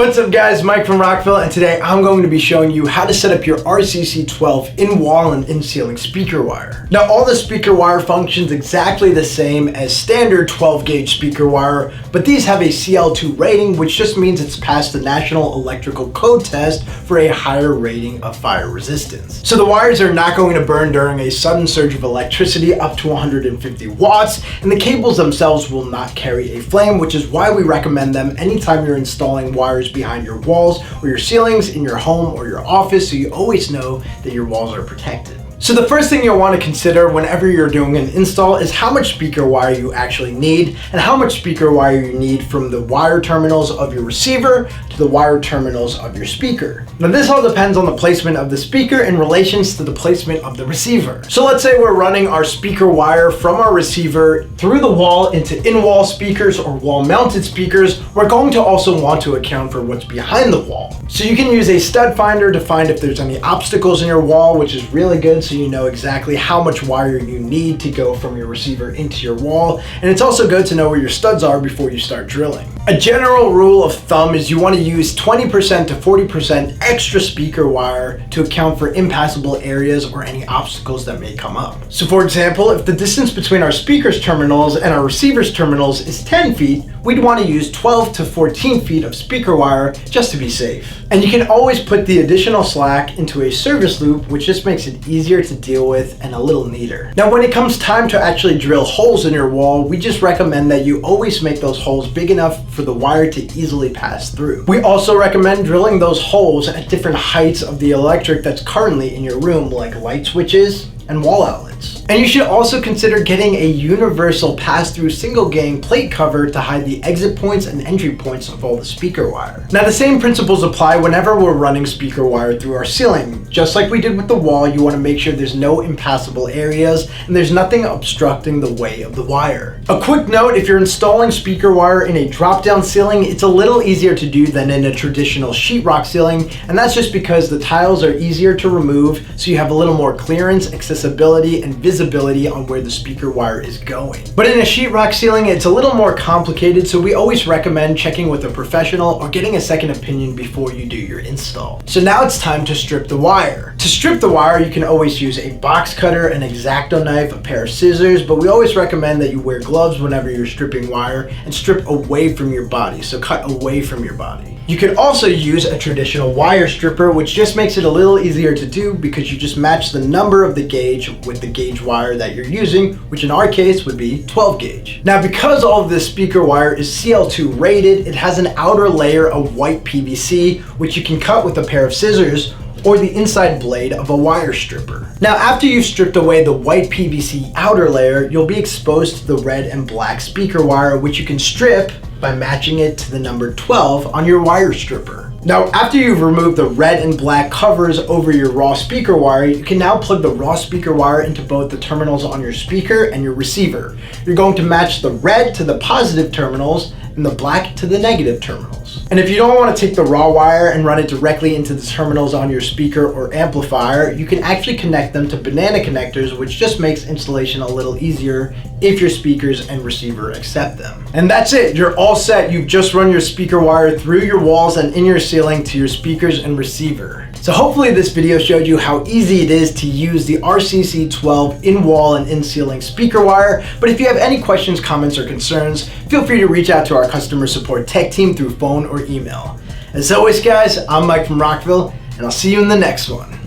What's up guys, Mike from Rockville, and today I'm going to be showing you how to set up your RCC12 in-wall and in-ceiling speaker wire. Now all the speaker wire functions exactly the same as standard 12 gauge speaker wire, but these have a CL2 rating, which just means it's passed the National Electrical Code test for a higher rating of fire resistance. So the wires are not going to burn during a sudden surge of electricity up to 150 watts, and the cables themselves will not carry a flame, which is why we recommend them anytime you're installing wires behind your walls or your ceilings in your home or your office, so you always know that your walls are protected. So the first thing you'll want to consider whenever you're doing an install is how much speaker wire you actually need and how much speaker wire you need from the wire terminals of your receiver to the wire terminals of your speaker. Now this all depends on the placement of the speaker in relations to the placement of the receiver. So let's say we're running our speaker wire from our receiver through the wall into in-wall speakers or wall-mounted speakers. We're going to also want to account for what's behind the wall. So you can use a stud finder to find if there's any obstacles in your wall, which is really good, so you know exactly how much wire you need to go from your receiver into your wall. And it's also good to know where your studs are before you start drilling. A general rule of thumb is you want to use 20% to 40% extra speaker wire to account for impassable areas or any obstacles that may come up. So for example, if the distance between our speaker's terminals and our receiver's terminals is 10 feet, we'd want to use 12 to 14 feet of speaker wire just to be safe. And you can always put the additional slack into a service loop, which just makes it easier to deal with and a little neater. Now when it comes time to actually drill holes in your wall, we just recommend that you always make those holes big enough for the wire to easily pass through. We also recommend drilling those holes at different heights of the electric that's currently in your room, like light switches and wall outlets. And you should also consider getting a universal pass-through single gang plate cover to hide the exit points and entry points of all the speaker wire. Now the same principles apply whenever we're running speaker wire through our ceiling. Just like we did with the wall, you want to make sure there's no impassable areas and there's nothing obstructing the way of the wire. A quick note, if you're installing speaker wire in a drop-down ceiling, it's a little easier to do than in a traditional sheetrock ceiling, and that's just because the tiles are easier to remove, so you have a little more clearance, accessibility, and visibility on where the speaker wire is going. But in a sheetrock ceiling, it's a little more complicated, so we always recommend checking with a professional or getting a second opinion before you do your install. So now it's time to strip the wire. To strip the wire, you can always use a box cutter, an X-Acto knife, a pair of scissors, but we always recommend that you wear gloves whenever you're stripping wire and strip away from your body, so cut away from your body. You could also use a traditional wire stripper, which just makes it a little easier to do because you just match the number of the gauge with the gauge wire that you're using, which in our case would be 12 gauge. Now because all of this speaker wire is CL2 rated, it has an outer layer of white PVC, which you can cut with a pair of scissors or the inside blade of a wire stripper. Now after you've stripped away the white PVC outer layer, you'll be exposed to the red and black speaker wire, which you can strip by matching it to the number 12 on your wire stripper. Now after you've removed the red and black covers over your raw speaker wire, you can now plug the raw speaker wire into both the terminals on your speaker and your receiver. You're going to match the red to the positive terminals and the black to the negative terminals. And if you don't want to take the raw wire and run it directly into the terminals on your speaker or amplifier, you can actually connect them to banana connectors, which just makes installation a little easier if your speakers and receiver accept them. And that's it, you're all set. You've just run your speaker wire through your walls and in your ceiling to your speakers and receiver. So hopefully this video showed you how easy it is to use the RCC12 in-wall and in-ceiling speaker wire. But if you have any questions, comments, or concerns, feel free to reach out to our customer support tech team through phone or email. As always guys, I'm Mike from Rockville, and I'll see you in the next one.